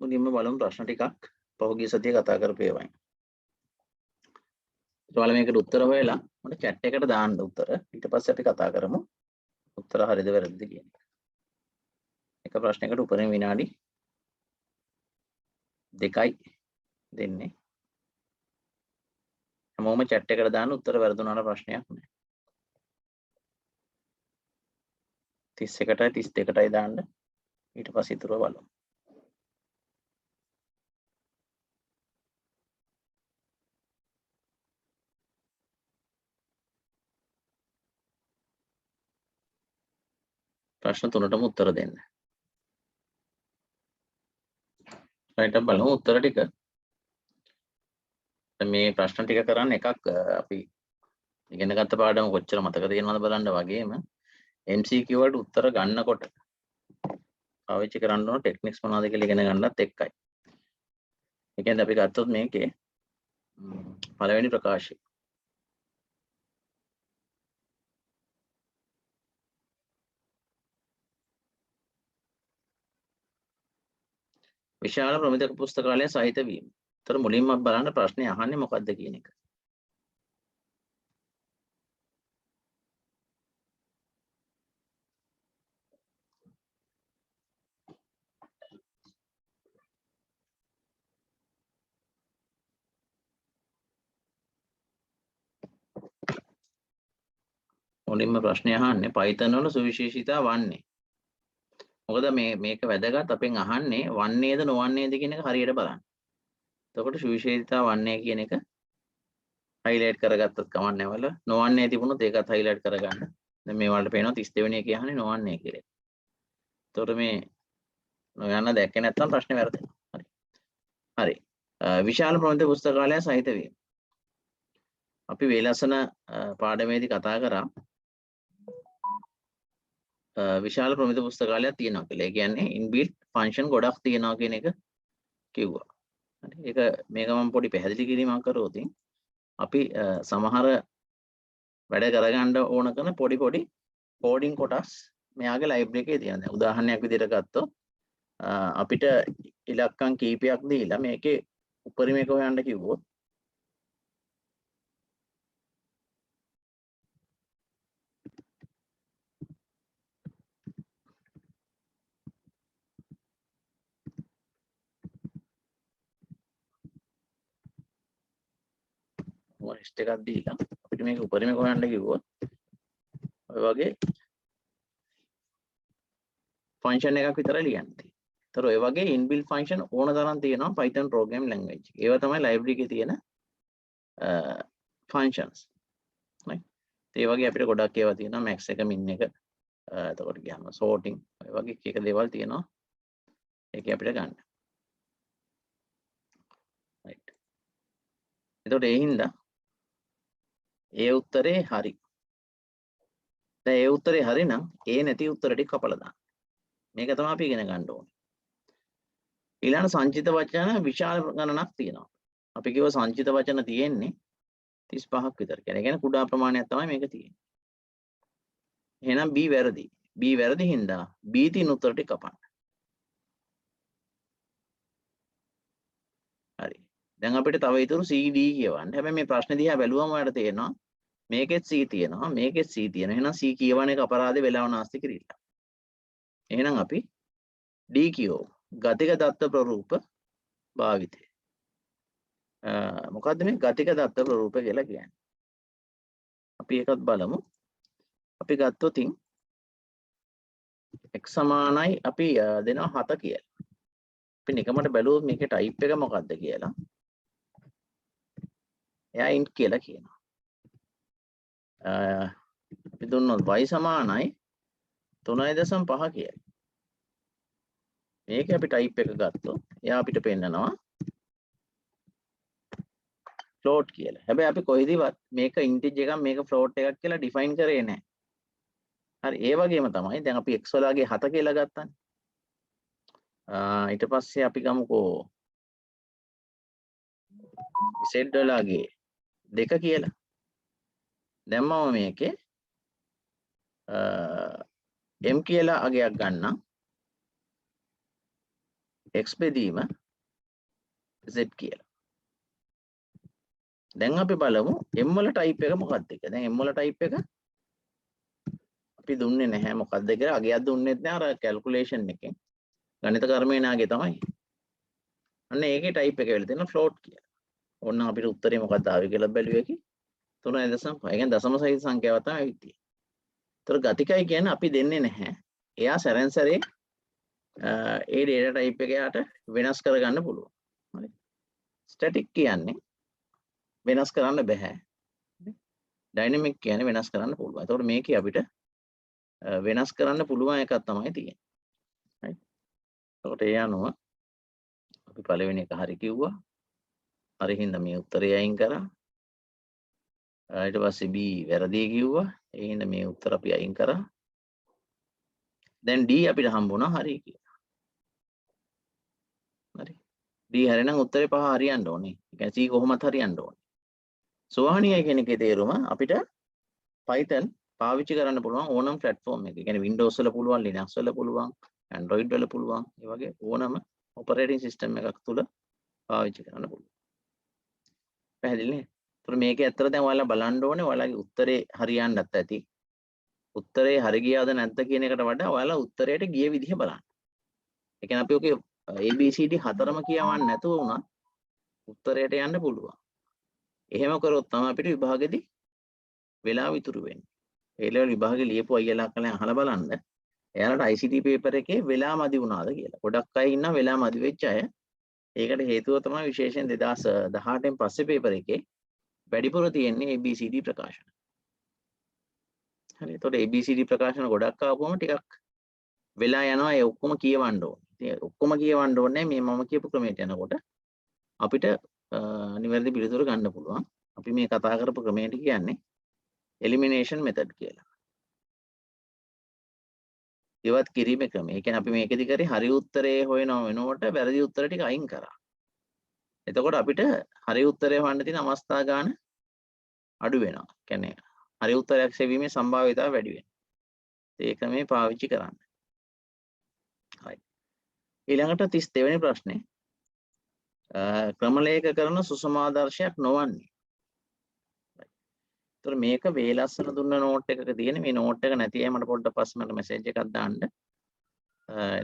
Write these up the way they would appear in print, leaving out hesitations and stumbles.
මුලින්ම බලමු ප්‍රශ්න ටිකක් පහුගිය සතියේ කතා කරපු ඒවායින්. ඔයාලා මේකට උත්තර හොයලා මට chat එකට දාන්න උත්තර. ඊට පස්සේ අපි කතා කරමු උත්තර හරිද වැරදිද කියන එක. එක ප්‍රශ්නයකට උපරිම විනාඩි 2යි දෙන්නේ. හැමෝම chat එකට දාන්න උත්තර වැරදුනාට ප්‍රශ්නයක් නැහැ. 31ටයි 32ටයි දාන්න. ඊට පස්සේ ඉතුරුව බලමු. ප්‍රශ්න තුනටම උත්තර දෙන්න. right බලමු උත්තර ටික. මේ ප්‍රශ්න ටික කරන්න එකක් අපි ඉගෙන ගත්ත පාඩම කොච්චර මතක තියෙනවද බලන්න වගේම MCQ වලට උත්තර ගන්නකොට පාවිච්චි කරන්න ඕන ටෙක්නික්ස් මොනවද කියලා ඉගෙන ගන්නත් එක්කයි. ඒ කියන්නේ අපි ගත්තොත් මේකේ පළවෙනි ප්‍රකාශය විශාල ප්‍රමිත පුස්තකාලය සහිත වීම. ඒතර මුලින්ම බලන්න ප්‍රශ්නේ අහන්නේ මොකක්ද කියන එක. මුලින්ම ප්‍රශ්නේ අහන්නේ Python වල සුවිශේෂීතා වන්නේ. මොකද මේක වැදගත් අපෙන් අහන්නේ වන්නේද නොවන්නේද කියන එක හරියට බලන්න. එතකොට සුවිශේෂීතා වන්නේ කියන එක highlight කරගත්තත් කමක් නැහැ වල නොවන්නේ තිබුණොත් ඒකත් highlight කරගන්න. දැන් මේ වලට පේනවා 32 වෙනි එකේ අහන්නේ නොවන්නේ කියලා. එතකොට මේ නොයන්න දැක්කේ නැත්නම් ප්‍රශ්නේ වැරදෙනවා. හරි. හරි. විශාල ප්‍රමිත පුස්තකාලය සහිත වීම. අපි වේලසන පාඩමේදී කතා කරා විශාල ප්‍රමිත පුස්තකාලයක් තියෙනවා කියලා. ඒ කියන්නේ inbuilt function ගොඩක් තියෙනවා කියන එක කිව්වා. හරි. ඒක මේක මම පොඩි පැහැදිලි කිරීමක් කරොත් අපි සමහර වැඩ කරගන්න ඕන කරන පොඩි කෝඩින් කොටස් මෙයාගේ ලයිබ්‍රරි එකේ තියෙනවා. දැන් උදාහරණයක් විදිහට ගත්තොත් අපිට ඉලක්කම් කීපයක් දීලා මේකේ උපරිම එක හොයන්න කිව්වොත් ලිස්ට් එකක් දීලා අපිට මේක උපරිම එක හොයන්න කිව්වොත් ඔය වගේ ෆන්ක්ෂන් එකක් විතරයි ලියන්න තියෙන්නේ. ඒතර ඔය වගේ inbuilt function ඕන තරම් තියෙනවා Python programming language. ඒවා තමයි library එකේ තියෙන functions. right. ඒ වගේ අපිට ගොඩක් ඒවා තියෙනවා max එක min එක. එතකොට ගියාම sorting ඔය වගේ එක දේවල් තියෙනවා. ඒක අපිට ගන්න. right. එතකොට ඒ හින්දා ඒ උත්තරේ හරි. දැන් ඒ උත්තරේ හරි නම් ඒ නැති උත්තර ටික කපලා දාන්න. මේක තමයි අපි ඉගෙන ගන්න ඕනේ. ඊළඟ සංචිත වචන විශාල ගණනක් තියෙනවා. අපි කිව්ව සංචිත වචන තියෙන්නේ 35ක් විතර. කියන්නේ කුඩා ප්‍රමාණයක් තමයි මේක තියෙන්නේ. එහෙනම් B වැරදි. B වැරදි හින්දා B තියෙන උත්තර ටික කපන්න. හරි. දැන් අපිට තව ඉතුරු C D කියවන්න. හැබැයි මේ ප්‍රශ්නේ දිහා බැලුවම ඔයාලට තේරෙනවා මේකෙත් C තියෙනවා මේකෙත් C තියෙනවා. එහෙනම් C කියවන එක අපරාධේ වෙලාව නාස්ති කිරිල්ල. එහෙනම් අපි D කියවමු. ගතික දත්ත ප්‍රරූප භාවිතය. මොකද්ද මේ ගතික දත්ත ප්‍රරූප කියලා කියන්නේ? අපි ඒකත් බලමු. අපි ගත්තොත් x සමානයි අපි දෙනවා 7 කියලා. අපි නිකමට බැලුවොත් මේකේ ටයිප් එක මොකද්ද කියලා. එයා int කියලා කියනවා. අපි දුන්නොත් y සමානයි 3.5 කියලා. මේක අපි ටයිප් එක ගත්තොත් එයා අපිට පෙන්නනවා float කියලා. හැබැයි අපි කොහෙදවත් මේක integer එකක් මේක float එකක් කියලා define කරේ නැහැ. හරි ඒ වගේම තමයි දැන් අපි x වලගේ 7 කියලා ගත්තානේ. ඊට පස්සේ අපි ගමුකෝ z වලගේ 2 කියලා. දැම්මම මේකේ m කියලා අගයක් ගන්නම්. x බෙදීම z කියලා. දැන් අපි බලමු m වල type එක මොකක්ද කියලා. දැන් m වල type එක අපි දුන්නේ නැහැ මොකක්ද කියලා. අගයක් දුන්නෙත් නැහැ අර calculation එකෙන්. ගණිත කර්මේනාගේ තමයි. අන්න ඒකේ type එක වෙලා තියෙන float කියලා. ඕන්න අපිට උත්තරේ මොකක්ද ආවේ කියලා බැලුවේ කි 3.5. ඒ කියන්නේ දශම සහිත සංඛ්‍යාව තමයි විදිය. ඒතර ගතිකයි කියන්නේ අපි දෙන්නේ නැහැ. එයා සැරෙන් සැරේ ඒ data type එක යාට වෙනස් කරගන්න පුළුවන්. හරි. static කියන්නේ වෙනස් කරන්න බෑ. dynamic කියන්නේ වෙනස් කරන්න පුළුවන්. ඒතකොට මේකේ අපිට වෙනස් කරන්න පුළුවන් එකක් තමයි තියෙන්නේ. හරි. ඒකට ඒ අනුව අපි පළවෙනි එක හරි කිව්වා. හරි හින්දා මේ උත්තරය අයින් කරා. ඊට පස්සේ B වැරදි කිව්වා. ඒ හින්දා මේ උත්තර අපි අයින් කරා. දැන් D අපිට හම්බුණා හරි කියලා. හරි. D හරිනම් උත්තරේ 5 හරියන්න ඕනේ. ඒ කියන්නේ C කොහොමත් හරියන්න ඕනේ. සෝහණියයි කියන එකේ තේරුම අපිට Python පාවිච්චි කරන්න පුළුවන් ඕනම platform එකක. ඒ කියන්නේ Windows වල පුළුවන්, Linux වල පුළුවන්, Android වල පුළුවන්. ඒ වගේ ඕනම operating system එකක් තුල පාවිච්චි කරන්න පුළුවන්. පැහැදිලි නේද? ඒතර මේක ඇත්තට දැන් ඔයාලා බලන්න ඕනේ ඔයාලගේ උත්තරේ හරියන්නත් ඇති. උත්තරේ හරි ගියාද නැද්ද කියන එකට වඩා ඔයාලා උත්තරයට ගිය විදිහ බලන්න. ඒ කියන්නේ අපි ඔකේ ABCD හතරම කියවන්න නැතුව වුණා උත්තරයට යන්න පුළුවන්. එහෙම කරොත් තමයි අපිට විභාගෙදී වෙලාව ඉතුරු වෙන්නේ. ඒ ලෙවල් විභාගේ ලියපු අයියලා කලින් අහලා බලන්න. එයාලට ICT පේපර් එකේ වෙලා මදි වුණාද කියලා. ගොඩක් අය ඉන්නවා වෙලා මදි වෙච්ච අය. ඒකට හේතුව තමයි විශේෂයෙන් 2018න් පස්සේ පේපර් එකේ වැඩිපුර තියෙන්නේ ABCD ප්‍රකාශන. හරි. එතකොට ABCD ප්‍රකාශන ගොඩක් ආවම ටිකක් වෙලා යනවා ඒ ඔක්කොම කියවන්න ඕනේ. ඉතින් ඔක්කොම කියවන්න ඕනේ මේ මම කියපු ක්‍රමයට යනකොට අපිට නිවැරදි පිළිතුර ගන්න පුළුවන්. අපි මේ කතා කරපු ක්‍රමයට කියන්නේ elimination method කියලා. ඉවත් කිරීමේ ක්‍රමය. ඒ කියන්නේ අපි මේකෙදි කරේ හරි උත්තරේ හොයනව වෙනකොට වැරදි උත්තර ටික අයින් කරා. එතකොට අපිට හරි උත්තරේ හොයන්න තියෙන අවස්ථා ගන්න අඩු වෙනවා. කියන්නේ හරි උත්තරයක් සෙවීමේ සම්භාව්‍යතාව වැඩි වෙනවා. ඒ ක්‍රමේ පාවිච්චි කරන්න. හරි. ඊළඟට 32 වෙනි ප්‍රශ්නේ. ක්‍රමලේඛ කරන සුසම ආදර්ශයක් නොවන්නේ. ඒතර මේක වේලස්සන දුන්න නෝට් එකක තියෙන මේ නෝට් එක නැති අය මට පොඩ්ඩක් පස්සේ මට මෙසේජ් එකක් දාන්න.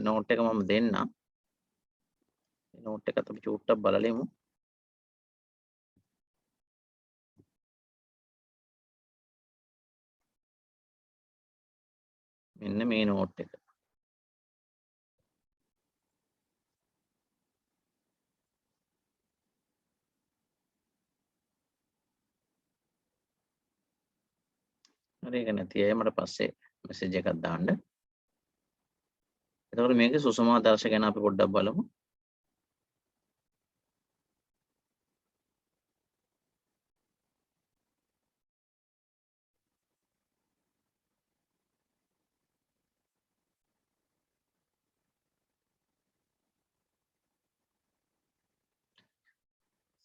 නෝට් එක මම දෙන්නම්. නෝට් එකත් අපි චූට්ටක් බලලෙමු. මෙන්න මේ නෝට් එක. හරි ඒක නැති අය මට පස්සේ මෙසේජ් එකක් දාන්න. එතකොට මේකේ සුසම ආදර්ශ ගැන අපි පොඩ්ඩක් බලමු.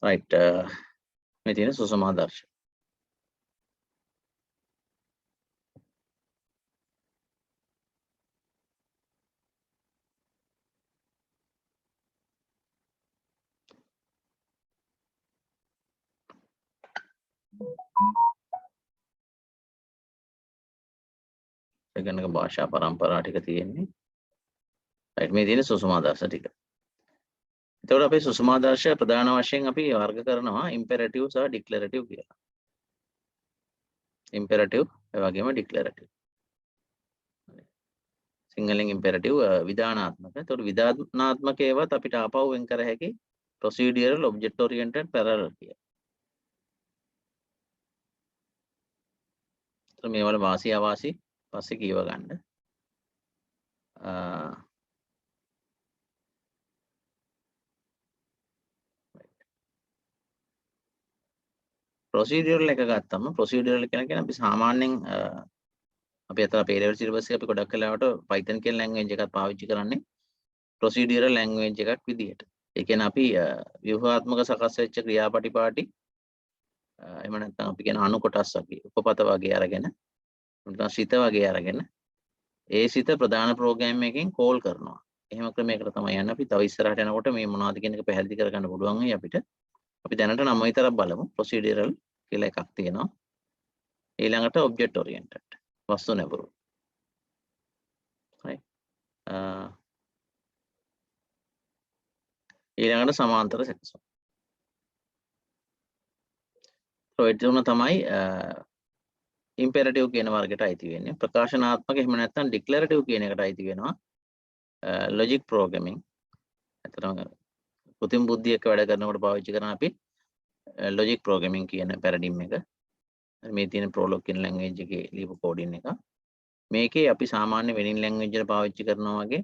right මේ තියෙන සුසම ආදර්ශ. ඒකනක භාෂා පරම්පරා ටික තියෙන්නේ. right මේ තියෙන සුසම ආදර්ශ ටික. එතකොට අපේ සුසම ආදර්ශ ප්‍රධාන වශයෙන් අපි වර්ග කරනවා ඉම්පෙරටිව් සහ ඩික්ලරටිව් කියලා. ඉම්පෙරටිව් ඒ වගේම ඩික්ලරටිව්. සිංහලෙන් ඉම්පෙරටිව් විධානාත්මක. එතකොට විධානාත්මක ඒවත් අපිට ආපහු වෙන් කර හැකි ප්‍රොසීඩියරල් ඔබ්ජෙක්ට් ඔරියන්ටඩ් පැරලල් කියලා. එතකොට මේ වල වාසි අවාසි පස්සේ කියව ගන්න. ප්‍රොසීඩියරල් එක ගත්තම ප්‍රොසීඩියරල් කියන්නේ අපි සාමාන්‍යයෙන් අපි අතර අපේ ලෙවල් සිලබස් එක අපි ගොඩක් වෙලාවට Python කියන ලැන්ග්වේජ් එකක් පාවිච්චි කරන්නේ ප්‍රොසීඩියරල් ලැන්ග්වේජ් එකක් විදිහට. ඒ කියන්නේ අපි ව්‍යුහාත්මක සකස් වෙච්ච ක්‍රියාපටිපාටි එහෙම නැත්නම් අපි කියන අණු කොටස් වගේ උපපත වගේ අරගෙන නැත්නම් සිත වගේ අරගෙන ඒ සිත ප්‍රධාන ප්‍රෝග්‍රෑම් එකකින් කෝල් කරනවා. එහෙම ක්‍රමයකට තමයි යන්නේ. අපි තව ඉස්සරහට යනකොට මේ මොනවද කියන එක පැහැදිලි කරගන්න පුළුවන් වෙයි අපිට. අපි දැනට නම විතරක් බලමු. procedural කියලා එකක් තියෙනවා. ඊළඟට object oriented. වස්තු නැඹුරු. right. ඊළඟට සමාන්තර සැකසුම්. ඔය තුන තමයි ඉම්පෙරටිව් කියන වර්ගයට අයිති වෙන්නේ. ප්‍රකාශනාත්මක එහෙම නැත්නම් ඩික්ලරටිව් කියන එකට අයිති වෙනවා. Logic programming. අතරම කෘත්‍රිම බුද්ධිය එක්ක වැඩ කරනකොට පාවිච්චි කරන අපි ලොජික් ප්‍රෝග්‍රෑමින් කියන පැරඩිම් එක. මේ තියෙන ප්‍රෝලොග් කියන ලැන්ග්වේජ් එකේ ලියපු කෝඩින් එක. මේකේ අපි සාමාන්‍ය වෙනින් ලැන්ග්වේජ් එක පාවිච්චි කරනවා වගේ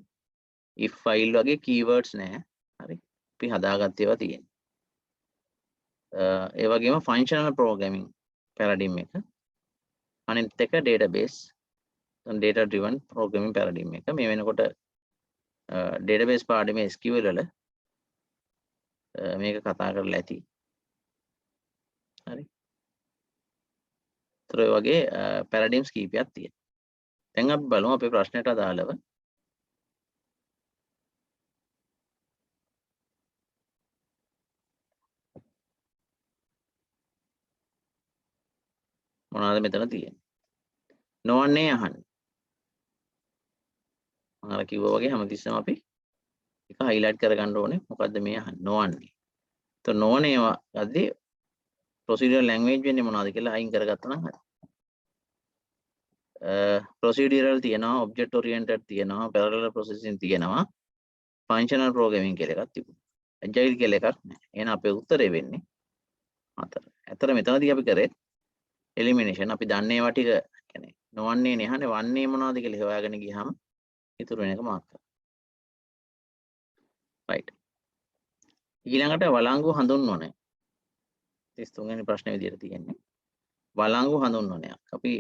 if file වගේ keywords නැහැ. හරි. අපි හදාගත්ත ඒවා තියෙනවා. ඒ වගේම functional programming paradigm එක. අනිත් එක database data driven programming paradigm එක. මේ වෙනකොට database පාඩමේ SQL වල මේක කතා කරලා ඇති. හරි. ඒ වගේ paradigms කීපයක් තියෙනවා. දැන් අපි බලමු අපේ ප්‍රශ්නයට අදාළව මොනවද මෙතන තියෙන්නේ. නොවන්නේ අහන්නේ. මම අර කිව්වා වගේ හැමතිස්සෙම අපි එක highlight කරගන්න ඕනේ. මොකද්ද මේ අහන්නේ? නොවන්නේ. તો නොවනේ වලදී procedural language වෙන්නේ මොනවද කියලා අයින් කරගත්තා නම් හරි. procedural තියෙනවා, object oriented තියෙනවා, parallel processing තියෙනවා, functional programming කියලා එකක් තිබුණා. agile කියලා එකක් නැහැ. එහෙනම් අපේ උත්තරේ වෙන්නේ 4. ඇත්තට මෙතනදී අපි කරේ elimination. අපි දන්නේ ඒවා ටික කියන්නේ නොවන්නේ නැහනේ වන්නේ මොනවද කියලා හොයාගෙන ගියාම ඉතුරු වෙන එක මාක් කරනවා. right. ඊළඟට වළංගු හඳුන්වන්නේ 33 වෙනි ප්‍රශ්නේ විදියට තියෙන්නේ. වළංගු හඳුන්වනයක්. අපි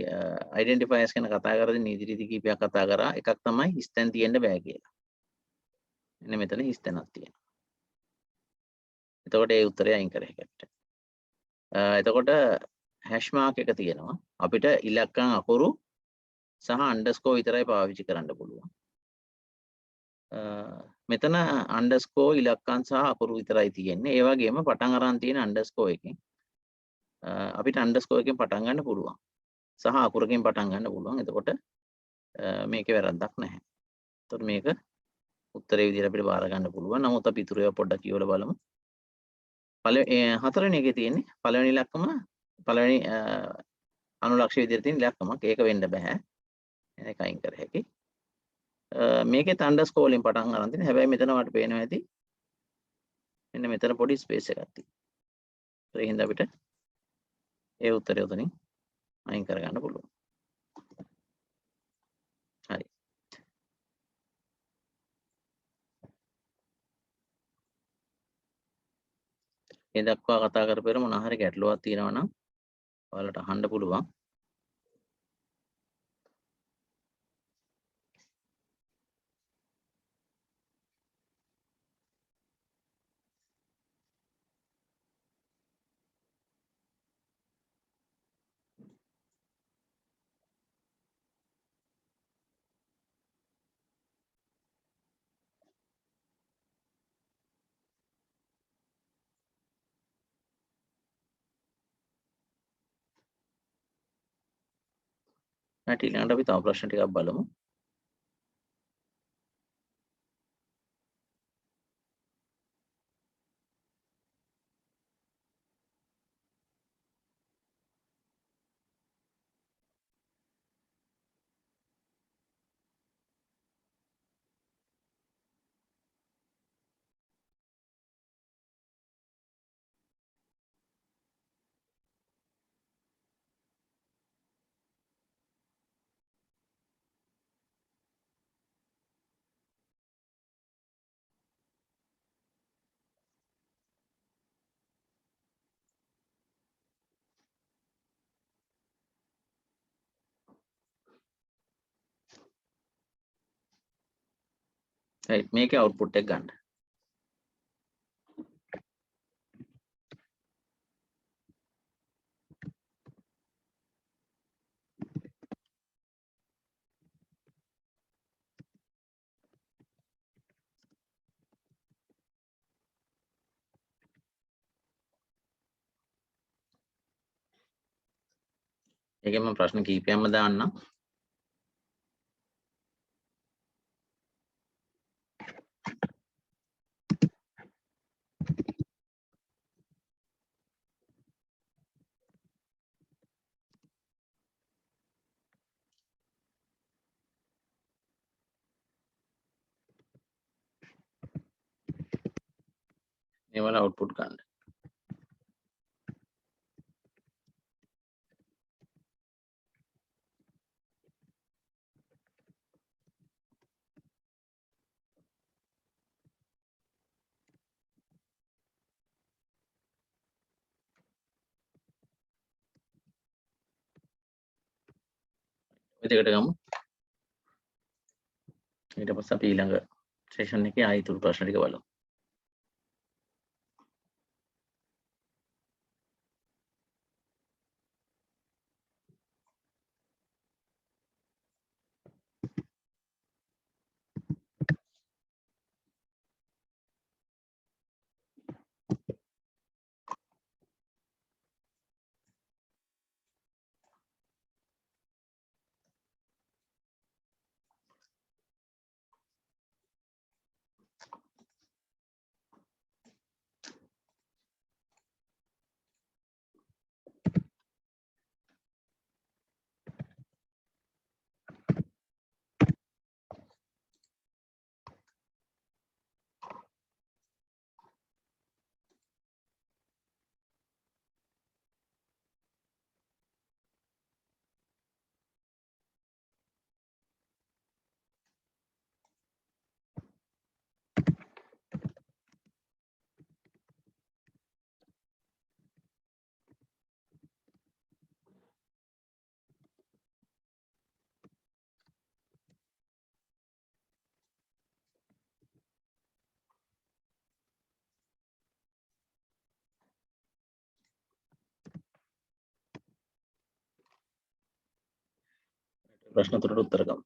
identifiers ගැන කතා කරද්දී නීති රීති කීපයක් කතා කරා. එකක් තමයි හිස්තැන් තියෙන්න බෑ කියලා. එන්න මෙතන හිස්තැනක් තියෙනවා. එතකොට ඒ උත්තරය අයින් කර හැකියි. එතකොට hash mark එක තියෙනවා. අපිට ඉලක්කම් අකුරු සහ underscore විතරයි පාවිච්චි කරන්න පුළුවන්. මෙතන underscore ඉලක්කම් සහ අකුරු විතරයි තියෙන්නේ. ඒ වගේම පටන් අරන් තියෙන underscore එකෙන් අපිට underscore එකෙන් පටන් ගන්න පුළුවන්. සහ අකුරකින් පටන් ගන්න පුළුවන්. එතකොට මේකේ වැරද්දක් නැහැ. එතකොට මේක උත්තරේ විදිහට අපිට බාර ගන්න පුළුවන්. නමුත් අපි ඉතුරු ඒවා පොඩ්ඩක් කියවලා බලමු. හතරවෙනි එකේ තියෙන්නේ පළවෙනි ඉලක්කම පළවෙනි අනුලක්ෂ්‍ය විදිහට තියෙන ඉලක්කමක්. ඒක වෙන්න බෑ. ඒක අයින් කර හැකියි. මේකේ underscore වලින් පටන් ගන්න තියෙන. හැබැයි මෙතන වට පේනවා ඇති. මෙන්න මෙතන පොඩි ස්පේස් එකක් තියෙනවා. ඒ හින්දා අපිට ඒ උත්තරය උතනින් අයින් කරගන්න පුළුවන්. හරි. මේ දක්වා කතා කරපේර මොන හරි ගැටලුවක් තියෙනවා නම් ඔයාලට අහන්න පුළුවන්. ඊළඟට අපි තව ප්‍රශ්න ටිකක් බලමු. right. මේකේ output එක ගන්න. ඒකෙන් මම ප්‍රශ්න කීපයක්ම දාන්නම්. මේවල අවුට්පුට් ගන්න. ඔය දෙකට ගමු. ඊට පස්සේ අපි ඊළඟ සෙෂන් එකේ ආයෙ ඉතුරු ප්‍රශ්න ටික බලමු. ප්‍රශ්න තුනට උත්තර ගමු.